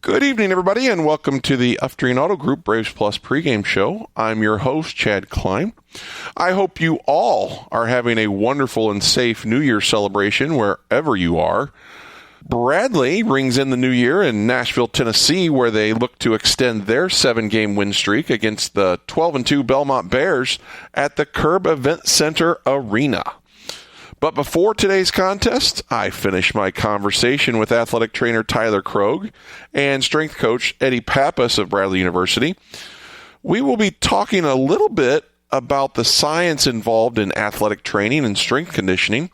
Good evening, everybody, and welcome to the Uftreen Auto Group Braves Plus pregame show. I'm your host, Chad Klein. I hope you all are having a wonderful and safe New Year celebration wherever you are. Bradley rings in the new year in Nashville, Tennessee, where they look to extend their 7-game win streak against the 12-2 Belmont Bears at the Curb Event Center Arena. But before today's contest, I finished my conversation with athletic trainer Tyler Krogh and strength coach Eddie Pappas of Bradley University. We will be talking a little bit about the science involved in athletic training and strength conditioning.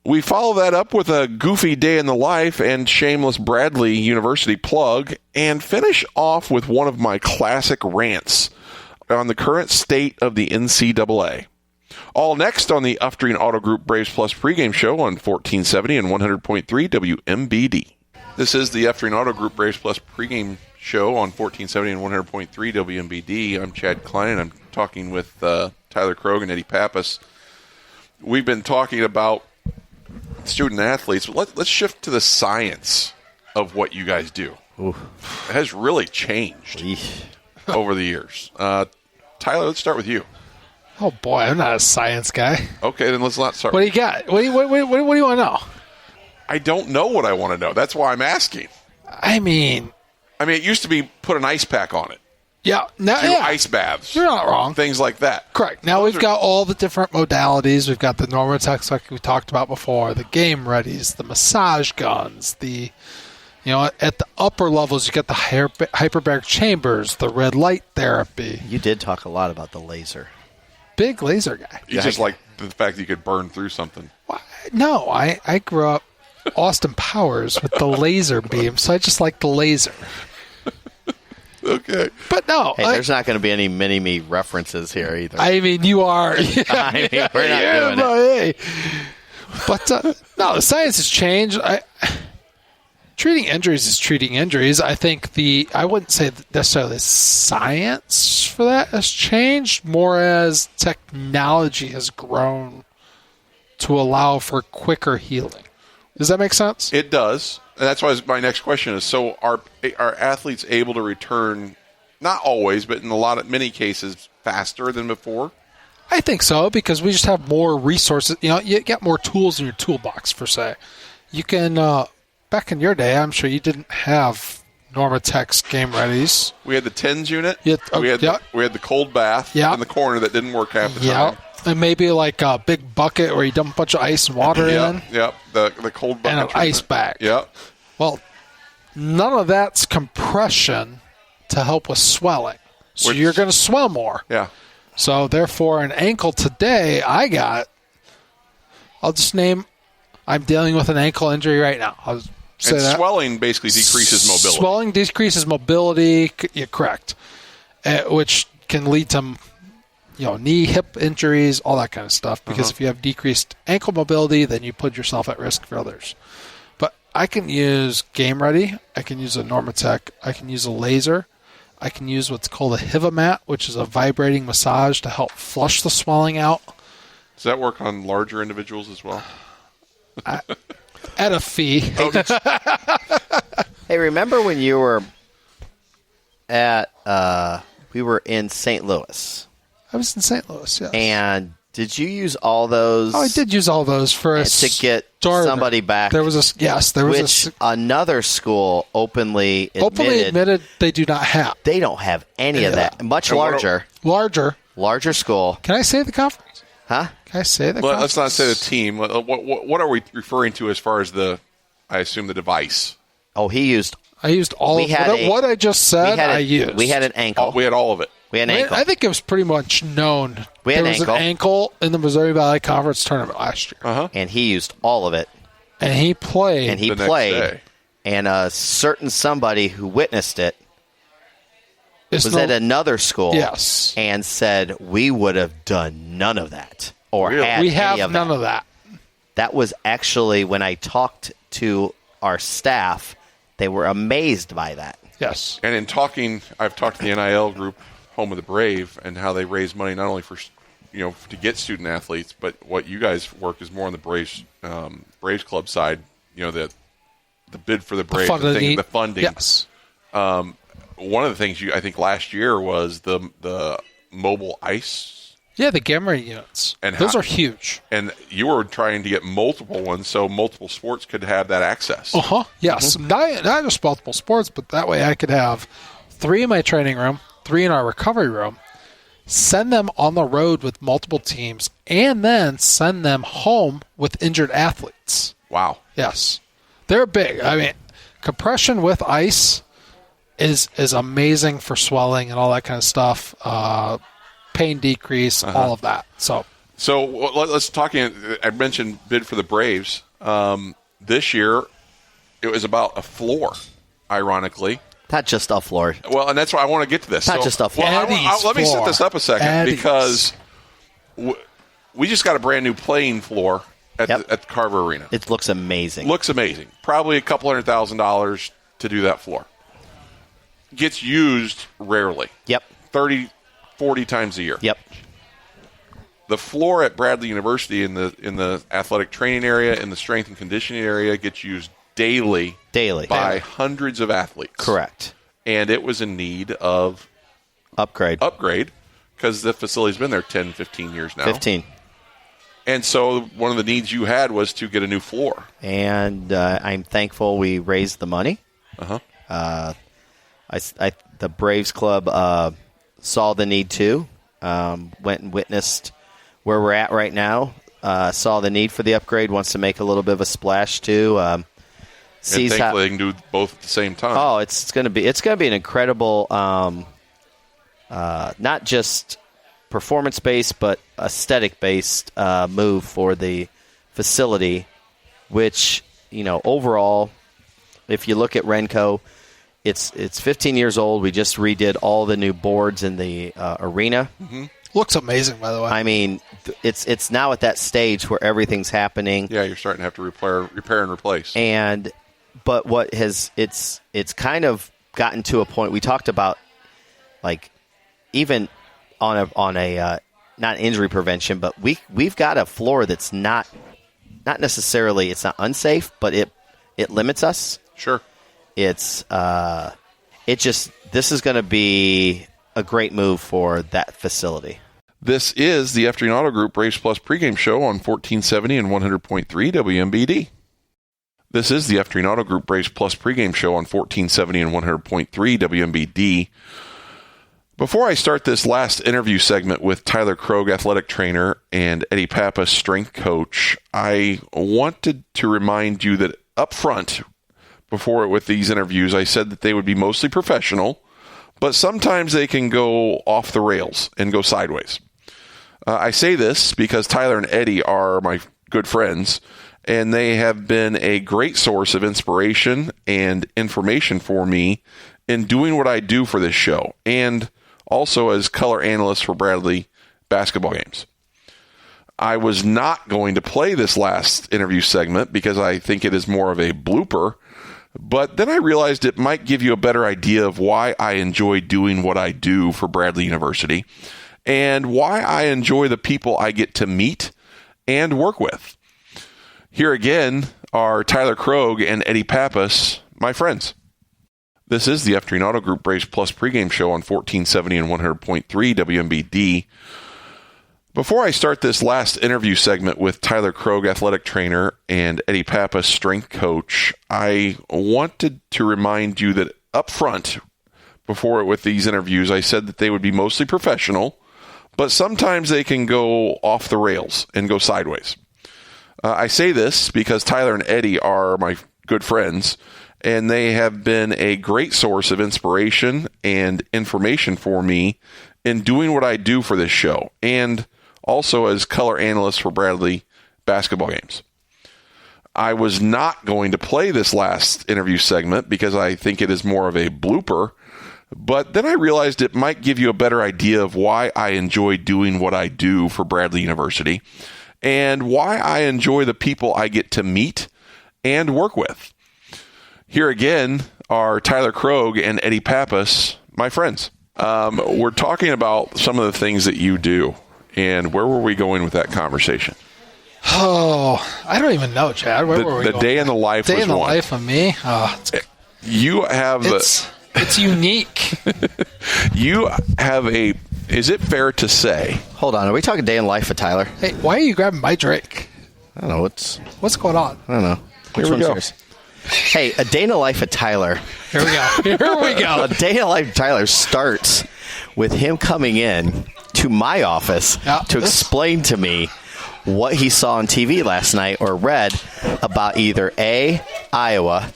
We follow that up with a goofy day in the life and shameless Bradley University plug, and finish off with one of my classic rants on the current state of the NCAA. All next on the Uftreen Auto Group Braves Plus pregame show on 1470 and 100.3 WMBD. This is the Uftreen Auto Group Braves Plus pregame show on 1470 and 100.3 WMBD. I'm Chad Klein, and I'm talking with Tyler Krogh and Eddie Pappas. We've been talking about student athletes, but let's shift to the science of what you guys do. Ooh. It has really changed over the years. Tyler, let's start with you. Oh, boy, I'm not a science guy. Okay, then let's not start. What do you got? What do you want to know? I don't know what I want to know. That's why I'm asking. I mean, it used to be put an ice pack on it. Yeah. Now, do ice baths. You're not wrong. Things like that. Correct. Now we've got all the different modalities. We've got the Normatex like we talked about before, the game readies, the massage guns, at the upper levels, you get the hyperbaric chambers, the red light therapy. You did talk a lot about the laser. Big laser guy. You just like the fact that you could burn through something. No, I grew up Austin Powers with the laser beam, so I just like the laser. Okay. But no. Hey, there's not going to be any mini-me references here either. I mean, you are. We're not doing it. But no, the science has changed. Treating injuries is treating injuries. I think I wouldn't say necessarily the science for that has changed, more as technology has grown to allow for quicker healing. Does that make sense? It does. And that's why my next question is, so are athletes able to return, not always, but in many cases, faster than before? I think so, because we just have more resources. You get more tools in your toolbox, per se. You can... Back in your day, I'm sure you didn't have Normatex game readies. We had the TENS unit. We had the cold bath in the corner that didn't work half the time. And maybe like a big bucket where you dump a bunch of ice and water in. Yep, the cold bucket. And an ice bag. Yep. Well, none of that's compression to help with swelling. So you're going to swell more. Yeah. So therefore, an ankle today I'm dealing with an ankle injury right now. Swelling basically decreases mobility. Swelling decreases mobility. You're correct, which can lead to knee, hip injuries, all that kind of stuff. Because if you have decreased ankle mobility, then you put yourself at risk for others. But I can use Game Ready. I can use a Normatec. I can use a laser. I can use what's called a Hivamat, which is a vibrating massage to help flush the swelling out. Does that work on larger individuals as well? At a fee. Hey, remember when you were we were in St. Louis? I was in St. Louis, yes. And did you use all those? Oh, I did use all those for to get somebody back. Another school openly admitted they do not have. They don't have any of that. Much larger school. Can I say the conference? Huh? Can I say the conference? Let's not say the team. What are we referring to as far as I assume the device? Oh, I used all of it. What I just said, I used. We had an ankle. We had all of it. We had an ankle. I think it was pretty much known. There was an ankle in the Missouri Valley Conference tournament last year. And he used all of it. And he played. And a certain somebody who witnessed it was at another school. Yes. And said, we would have done none of that. Or really? had we have any of none that. of that. That was actually when I talked to our staff, they were amazed by that. Yes. And in talking, I've talked to the NIL group, Home of the Brave, and how they raise money not only for to get student athletes, but what you guys work is more on the Braves Club side. The bid for the Braves, the funding. Yes. One of the things I think last year was the mobile ice. Yeah, the gamma units. And those are huge. And you were trying to get multiple ones so multiple sports could have that access. Yes. Not just multiple sports, but that way I could have 3 in my training room, 3 in our recovery room, send them on the road with multiple teams, and then send them home with injured athletes. Wow. Yes. They're big. I mean, compression with ice is amazing for swelling and all that kind of stuff. Pain decrease, all of that. So let's talk. I mentioned bid for the Braves. This year, it was about a floor, ironically. Not just a floor. Well, and that's why I want to get to this. Not just a floor. Let me set this up a second because we just got a brand new playing floor at the Carver Arena. It looks amazing. Looks amazing. Probably a couple $100,000 to do that floor. Gets used rarely. Yep. 30, 40 times a year. Yep. The floor at Bradley University in the athletic training area, in the strength and conditioning area, gets used daily by hundreds of athletes. Correct. And it was in need of upgrade because the facility's been there 10, 15 years now. 15. And so one of the needs you had was to get a new floor. And I'm thankful we raised the money. The Braves Club saw the need too. Went and witnessed where we're at right now. Saw the need for the upgrade. Wants to make a little bit of a splash too. And thankfully they can do both at the same time. Oh, it's going to be an incredible, not just performance based but aesthetic based move for the facility. Which overall, if you look at Renco, it's 15 years old. We just redid all the new boards in the arena. Mm-hmm. Looks amazing, by the way. I mean, it's now at that stage where everything's happening. Yeah, you're starting to have to repair and replace. But what has it's kind of gotten to a point we talked about, like even on a not injury prevention, but we've got a floor that's not necessarily, it's not unsafe, but it limits us. Sure. This is going to be a great move for that facility. This is the Afternoon Auto Group Braves Plus pregame show on 1470 and 100.3 WMBD. This is the Afternoon Auto Group Braves Plus pregame show on 1470 and 100.3 WMBD. Before I start this last interview segment with Tyler Krogh, athletic trainer, and Eddie Pappas, strength coach, I wanted to remind you that up front, with these interviews, I said that they would be mostly professional, but sometimes they can go off the rails and go sideways. I say this because Tyler and Eddie are my good friends, and they have been a great source of inspiration and information for me in doing what I do for this show, and also as color analyst for Bradley basketball games. I was not going to play this last interview segment because I think it is more of a blooper, but then I realized it might give you a better idea of why I enjoy doing what I do for Bradley University and why I enjoy the people I get to meet and work with. Here again are Tyler Krogh and Eddie Pappas, my friends. This is the Afternoon Auto Group Braves Plus pregame show on 1470 and 100.3 WMBD. Before I start this last interview segment with Tyler Krogh, athletic trainer, and Eddie Pappas, strength coach, I wanted to remind you that up front, with these interviews, I said that they would be mostly professional, but sometimes they can go off the rails and go sideways. I say this because Tyler and Eddie are my good friends, and they have been a great source of inspiration and information for me in doing what I do for this show, and also as color analyst for Bradley basketball games. I was not going to play this last interview segment because I think it is more of a blooper, but then I realized it might give you a better idea of why I enjoy doing what I do for Bradley University and why I enjoy the people I get to meet and work with. Here again are Tyler Krogh and Eddie Pappas, my friends. We're talking about some of the things that you do. And where were we going with that conversation? Oh, I don't even know, Chad. Where were we going? The day in the life was one. Day in the life of me? You have It's unique. You have is it fair to say? Hold on. Are we talking day in life of Tyler? Hey, why are you grabbing my drink? I don't know. What's going on? I don't know. Which Here we one's go. yours? Hey, a day in the life of Tyler. Here we go. Here we go. A day in the life of Tyler starts with him coming in to my office to explain to me what he saw on TV last night or read about either A, Iowa,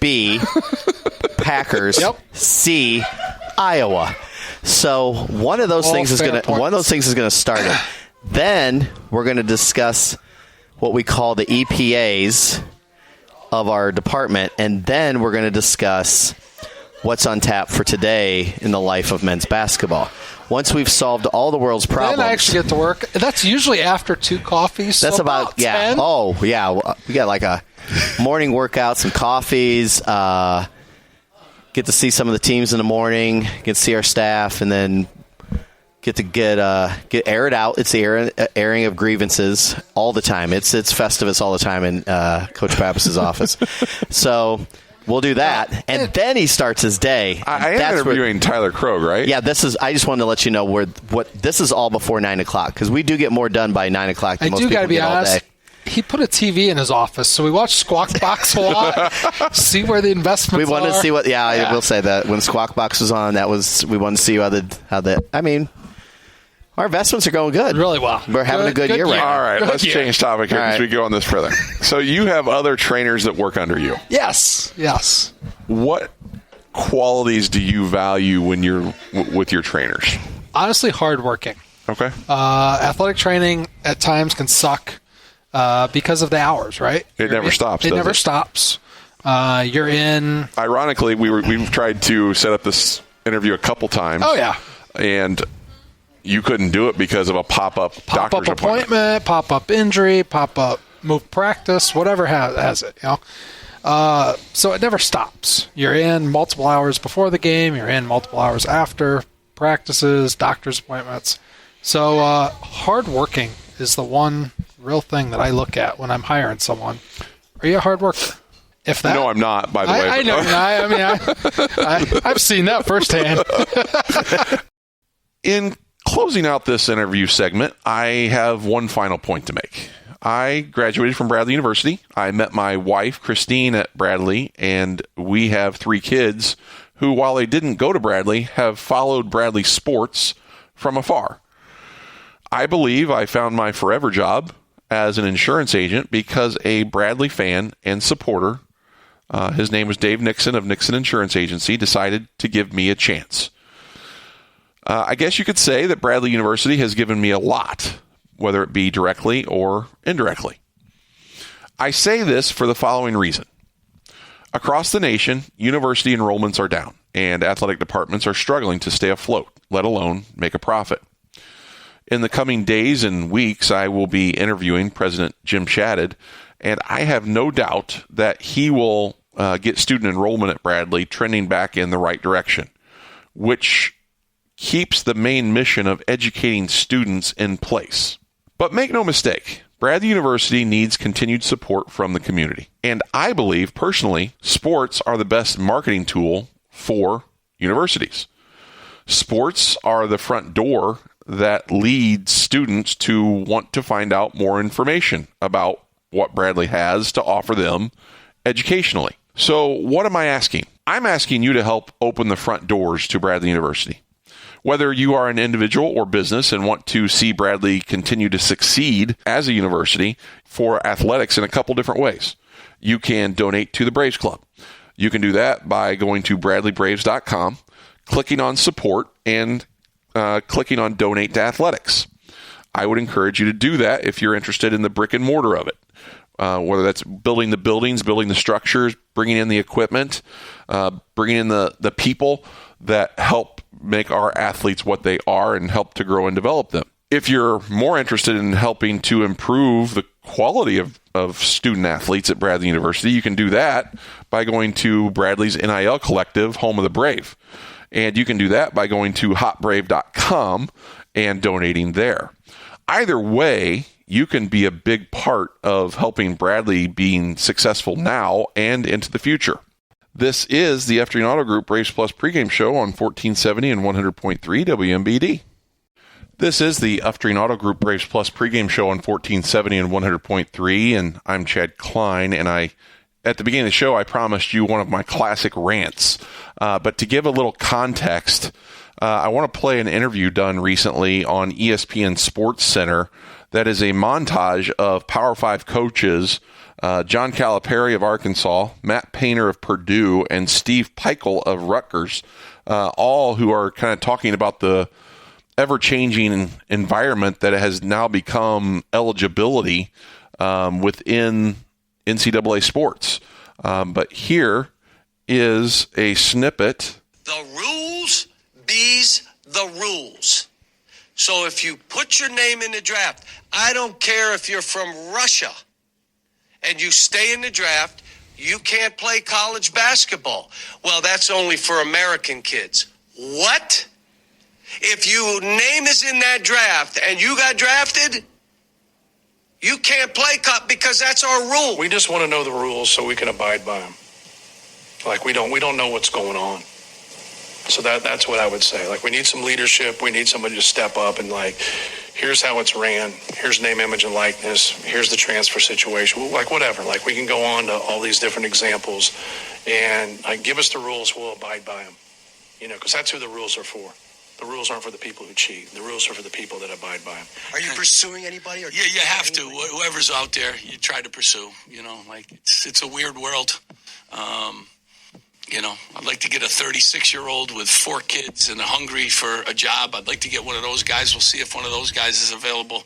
B, Packers, C, Iowa. So one of those things is going to start it. Then we're going to discuss what we call the EPAs of our department, and then we're going to discuss what's on tap for today in the life of men's basketball. Once we've solved all the world's problems, then I actually get to work. That's usually after 2 coffees. That's so about 10. Oh, yeah. We got like a morning workout, some coffees. Get to see some of the teams in the morning. Get to see our staff, and then get air it out. It's the airing of grievances all the time. It's Festivus all the time in Coach Pappas's office. So we'll do that, and then he starts his day. I am interviewing Tyler Krogh, right? Yeah, I just wanted to let you know what this is all before 9 o'clock, because we do get more done by 9 o'clock than most people gotta be get honest, all day. He put a TV in his office, so we watch Squawk Box a lot. See where the investments We wanted are. to see what. Yeah, I will say that when Squawk Box was on, we wanted to see how the. I mean, our investments are going good. Really well. We're having a good year right now. All right, let's change topic here as we go on this further. So you have other trainers that work under you. Yes. What qualities do you value when you're with your trainers? Honestly, hardworking. Okay. Athletic training at times can suck because of the hours, right? It never stops. It never stops. You're in. Ironically, we've tried to set up this interview a couple times. Oh yeah. And you couldn't do it because of a pop-up doctor's appointment, pop-up injury, pop-up move practice, whatever has it. So it never stops. You're in multiple hours before the game. You're in multiple hours after practices, doctor's appointments. So hardworking is the one real thing that I look at when I'm hiring someone. Are you a hard worker? If that, no, I'm not, by the way. I know. I mean, I've seen that firsthand. In closing out this interview segment, I have one final point to make. I graduated from Bradley University. I met my wife, Christine, at Bradley, and we have 3 kids who, while they didn't go to Bradley, have followed Bradley sports from afar. I believe I found my forever job as an insurance agent because a Bradley fan and supporter, his name was Dave Nixon of Nixon Insurance Agency, decided to give me a chance. I guess you could say that Bradley University has given me a lot, whether it be directly or indirectly. I say this for the following reason. Across the nation, university enrollments are down, and athletic departments are struggling to stay afloat, let alone make a profit. In the coming days and weeks, I will be interviewing President Jim Shadid, and I have no doubt that he will get student enrollment at Bradley trending back in the right direction, which keeps the main mission of educating students in place. But make no mistake, Bradley University needs continued support from the community. And I believe, personally, sports are the best marketing tool for universities. Sports are the front door that leads students to want to find out more information about what Bradley has to offer them educationally. So what am I asking? I'm asking you to help open the front doors to Bradley University. Whether you are an individual or business and want to see Bradley continue to succeed as a university for athletics in a couple different ways. You can donate to the Braves Club. You can do that by going to bradleybraves.com, clicking on support, and clicking on donate to athletics. I would encourage you to do that if you're interested in the brick and mortar of it. Whether that's building the buildings, building the structures, bringing in the equipment, bringing in the people that help make our athletes what they are and help to grow and develop them. If you're more interested in helping to improve the quality of student athletes at Bradley University, you can do that by going to Bradley's NIL Collective, Home of the Brave. And you can do that by going to hotbrave.com and donating there. Either way, you can be a big part of helping Bradley being successful now and into the future. This is the Afternoon Auto Group Braves Plus pregame show on 1470 and 100.3 WMBD. This is the Afternoon Auto Group Braves Plus pregame show on 1470 and 100.3, and I'm Chad Klein, and at the beginning of the show, I promised you one of my classic rants. But to give a little context, I want to play an interview done recently on ESPN Sports Center that is a montage of Power 5 coaches, John Calipari of Arkansas, Matt Painter of Purdue, and Steve Peichel of Rutgers, all who are kind of talking about the ever-changing environment that has now become eligibility within NCAA sports. But here is a snippet. The rules bees the rules. So if you put your name in the draft, I don't care if you're from Russia and you stay in the draft, you can't play college basketball. Well, that's only for American kids. What? If your name is in that draft and you got drafted, you can't play because that's our rule. We just want to know the rules so we can abide by them. Like we don't know what's going on. So that's what I would say. Like we need some leadership. We need somebody to step up and like, here's how it's ran. Here's name, image, and likeness. Here's the transfer situation. Like whatever. Like we can go on to all these different examples and like give us the rules. We'll abide by them. You know, because that's who the rules are for. The rules aren't for the people who cheat. The rules are for the people that abide by them. Are you pursuing anybody? Or Yeah, you have to. Whoever's out there, you try to pursue. You know, like it's a weird world. You know, I'd like to get a 36-year-old with 4 kids and hungry for a job. I'd like to get one of those guys. We'll see if one of those guys is available.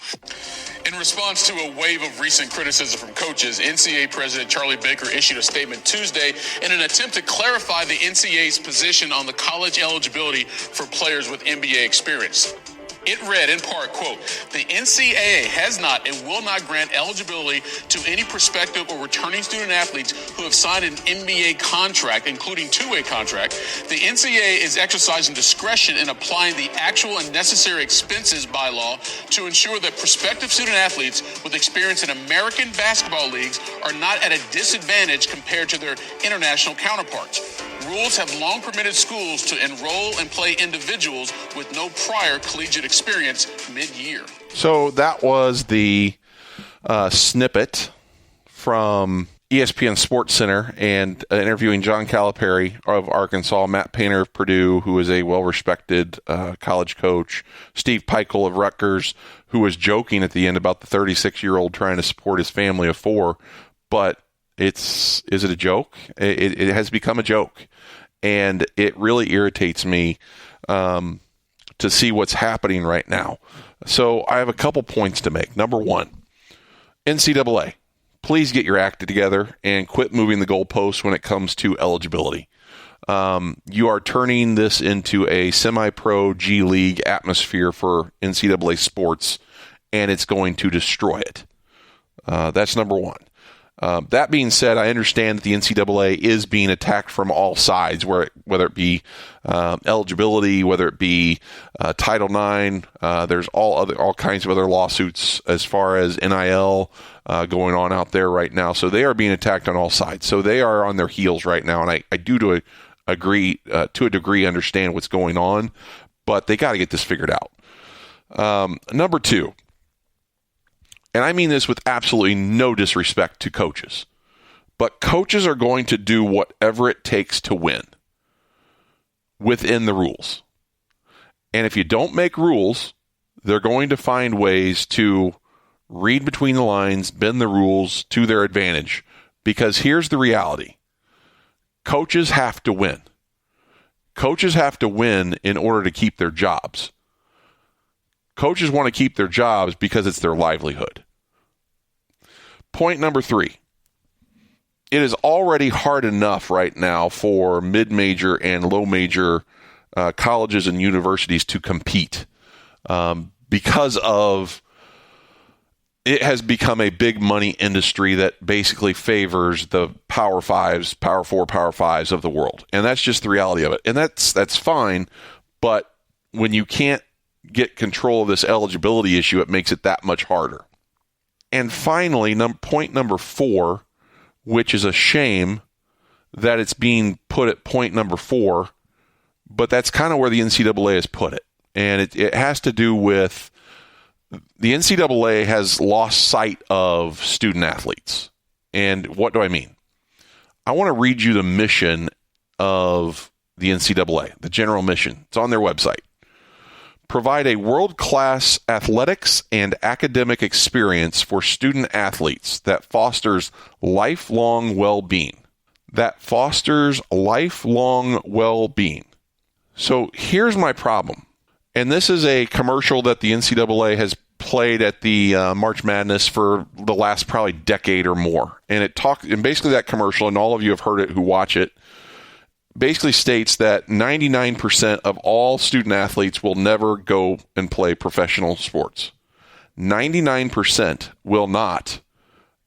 In response to a wave of recent criticism from coaches, NCAA President Charlie Baker issued a statement Tuesday in an attempt to clarify the NCAA's position on the college eligibility for players with NBA experience. It read, in part, quote, the NCAA has not and will not grant eligibility to any prospective or returning student athletes who have signed an NBA contract, including two-way contract. The NCAA is exercising discretion in applying the actual and necessary expenses by law to ensure that prospective student athletes with experience in American basketball leagues are not at a disadvantage compared to their international counterparts. Rules have long permitted schools to enroll and play individuals with no prior collegiate experience mid-year. So that was the snippet from ESPN Sports Center and interviewing John Calipari of Arkansas, Matt Painter of Purdue, who is a well-respected college coach, Steve Peichel of Rutgers, who was joking at the end about the 36-year-old trying to support his family of 4. But is it a joke? It has become a joke. And it really irritates me to see what's happening right now. So I have a couple points to make. Number one, NCAA, please get your act together and quit moving the goalposts when it comes to eligibility. You are turning this into a semi-pro G League atmosphere for NCAA sports, and it's going to destroy it. That's number one. That being said, I understand that the NCAA is being attacked from all sides, whether it be eligibility, whether it be Title IX. There's all kinds of other lawsuits as far as NIL going on out there right now. So they are being attacked on all sides. So they are on their heels right now, and I do to a degree understand what's going on, but they got to get this figured out. Number two. And I mean this with absolutely no disrespect to coaches, but coaches are going to do whatever it takes to win within the rules. And if you don't make rules, they're going to find ways to read between the lines, bend the rules to their advantage. Because here's the reality. Coaches have to win. Coaches have to win in order to keep their jobs. Coaches want to keep their jobs because it's their livelihood. Point number 3. It is already hard enough right now for mid-major and low-major colleges and universities to compete because of it has become a big money industry that basically favors the Power Fives, Power Four, Power Fives of the world. And that's just the reality of it. And that's fine, but when you can't get control of this eligibility issue, it makes it that much harder. And finally, point number 4, which is a shame that it's being put at point number 4, but that's kind of where the NCAA has put it. And it has to do with the NCAA has lost sight of student athletes. And what do I mean? I want to read you the mission of the NCAA, the general mission. It's on their website. Provide a world-class athletics and academic experience for student athletes that fosters lifelong well-being. So here's my problem. And this is a commercial that the NCAA has played at the March Madness for the last probably decade or more. And basically that commercial, and all of you have heard it who watch it, basically states that 99% of all student athletes will never go and play professional sports. 99% will not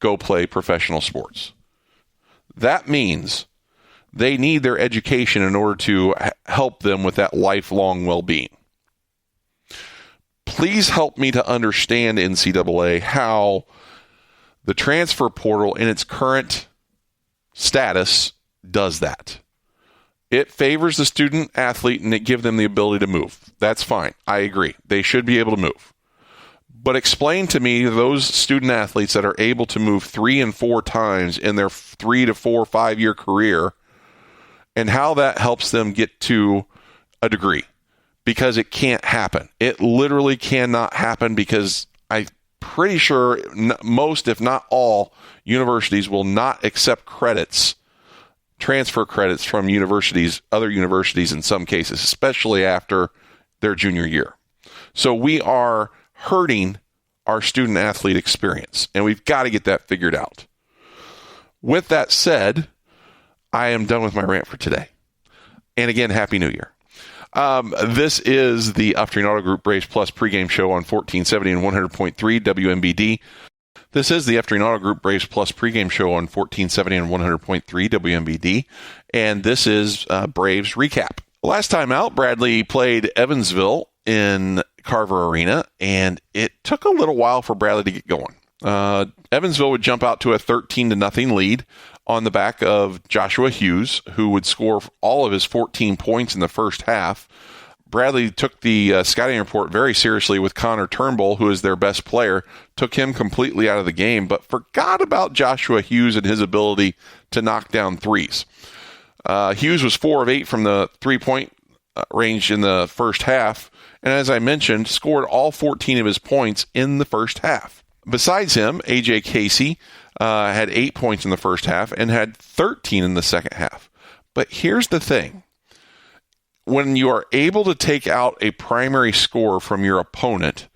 go play professional sports. That means they need their education in order to help them with that lifelong well-being. Please help me to understand, NCAA, how the transfer portal in its current status does that. It favors the student athlete and it gives them the ability to move. That's fine. I agree. They should be able to move. But explain to me those student athletes that are able to move 3 and 4 times in their 3 to 4, 5-year career and how that helps them get to a degree. Because it can't happen. It literally cannot happen because I'm pretty sure most, if not all, universities will not accept transfer credits from other universities in some cases, especially after their junior year. So we are hurting our student athlete experience, and we've got to get that figured out. With that said, I am done with my rant for today. And again, Happy New Year. This is the Upstream Auto Group Braves Plus pregame show on 1470 and 100.3 WMBD. This is the Upstream Auto Group Braves Plus pregame show on 1470 and 100.3 WMBD. And this is Braves Recap. Last time out, Bradley played Evansville in Carver Arena, and it took a little while for Bradley to get going. Evansville would jump out to a 13-0 lead on the back of Joshua Hughes, who would score all of his 14 points in the first half. Bradley took the scouting report very seriously with Connor Turnbull, who is their best player, took him completely out of the game, but forgot about Joshua Hughes and his ability to knock down threes. Hughes was 4 of 8 from the three-point range in the first half, and as I mentioned, scored all 14 of his points in the first half. Besides him, A.J. Casey had 8 points in the first half and had 13 in the second half. But here's the thing. When you are able to take out a primary scorer from your opponent,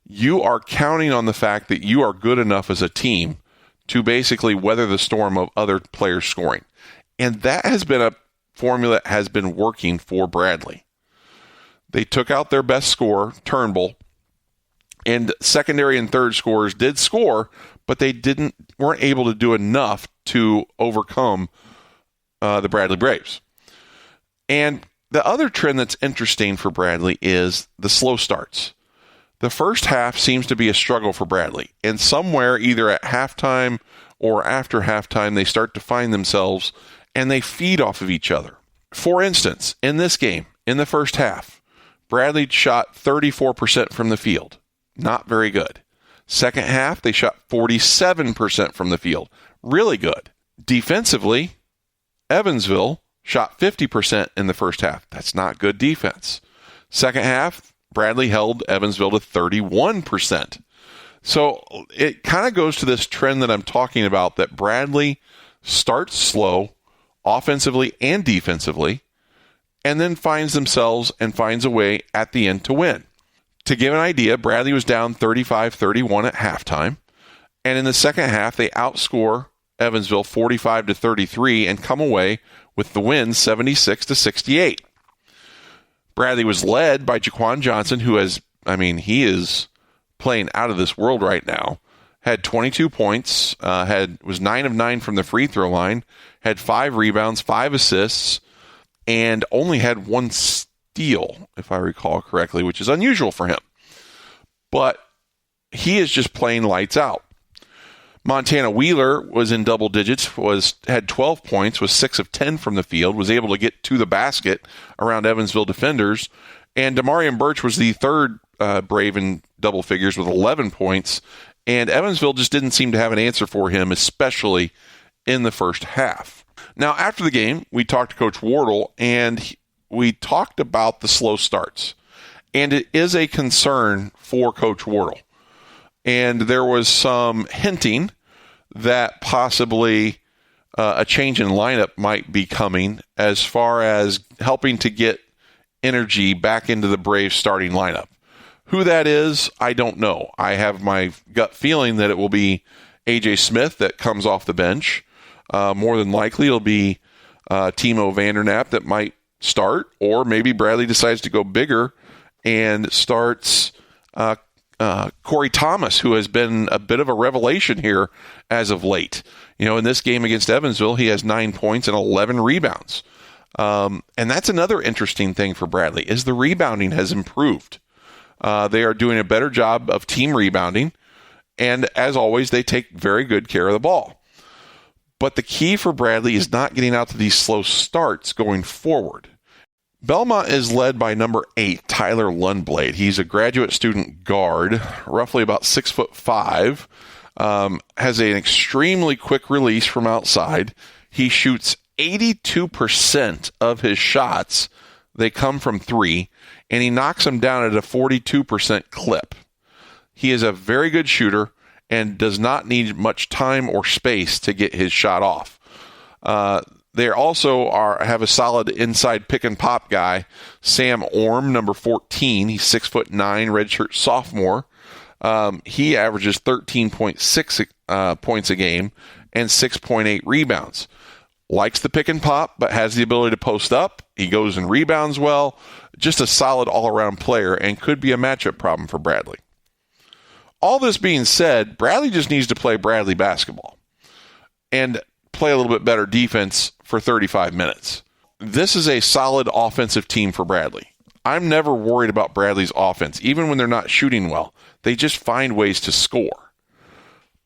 you are counting on the fact that you are good enough as a team to basically weather the storm of other players scoring. And that has been a formula that has been working for Bradley. They took out their best scorer, Turnbull, and secondary and third scorers did score, but they weren't able to do enough to overcome the Bradley Braves. And the other trend that's interesting for Bradley is the slow starts. The first half seems to be a struggle for Bradley, and somewhere either at halftime or after halftime they start to find themselves and they feed off of each other. For instance, in this game, in the first half, Bradley shot 34% from the field. Not very good. Second half, they shot 47% from the field. Really good. Defensively, Evansville shot 50% in the first half. That's not good defense. Second half, Bradley held Evansville to 31%. So it kind of goes to this trend that I'm talking about, that Bradley starts slow, offensively and defensively, and then finds themselves and finds a way at the end to win. To give an idea, Bradley was down 35-31 at halftime, and in the second half, they outscore Evansville 45-33 and come away with the win 76-68. Bradley was led by Jaquan Johnson, who he is playing out of this world right now. Had 22 points, was 9 of 9 from the free throw line, had 5 rebounds, 5 assists, and only had 1 steal, if I recall correctly, which is unusual for him. But he is just playing lights out. Montana Wheeler was in double digits, had 12 points, was 6 of 10 from the field, was able to get to the basket around Evansville defenders. And Demarion Birch was the third Brave in double figures with 11 points. And Evansville just didn't seem to have an answer for him, especially in the first half. Now, after the game, we talked to Coach Wardle, and we talked about the slow starts. And it is a concern for Coach Wardle. And there was some hinting that possibly a change in lineup might be coming as far as helping to get energy back into the Braves starting lineup. Who that is, I don't know. I have my gut feeling that it will be A.J. Smith that comes off the bench. More than likely, it'll be Timo Vandernap that might start, or maybe Bradley decides to go bigger and starts Corey Thomas, who has been a bit of a revelation here as of late. In this game against Evansville, he has 9 points and 11 rebounds. And that's another interesting thing for Bradley, is the rebounding has improved. They are doing a better job of team rebounding, and as always, they take very good care of the ball. But the key for Bradley is not getting out to these slow starts going forward. Belmont is led by number 8, Tyler Lundblade. He's a graduate student guard, roughly about 6'5", has an extremely quick release from outside. He shoots 82% of his shots. They come from 3, and he knocks them down at a 42% clip. He is a very good shooter and does not need much time or space to get his shot off. They also have a solid inside pick and pop guy, Sam Orm, number 14. He's 6'9", redshirt sophomore. He averages 13.6 points a game and 6.8 rebounds. Likes the pick and pop, but has the ability to post up. He goes and rebounds well. Just a solid all-around player, and could be a matchup problem for Bradley. All this being said, Bradley just needs to play Bradley basketball and play a little bit better defense for 35 minutes. This is a solid offensive team for Bradley. I'm never worried about Bradley's offense, even when they're not shooting well. They just find ways to score.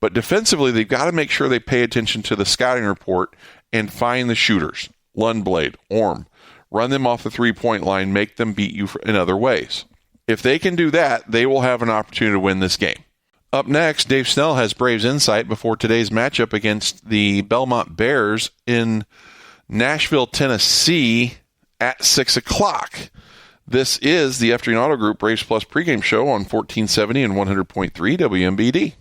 But defensively, they've got to make sure they pay attention to the scouting report and find the shooters, Lundblade, Orm, run them off the three-point line, make them beat you in other ways. If they can do that, they will have an opportunity to win this game. Up next, Dave Snell has Braves Insight before today's matchup against the Belmont Bears in Nashville, Tennessee at 6 o'clock. This is the Afternoon Auto Group Braves Plus pregame show on 1470 and 100.3 WMBD.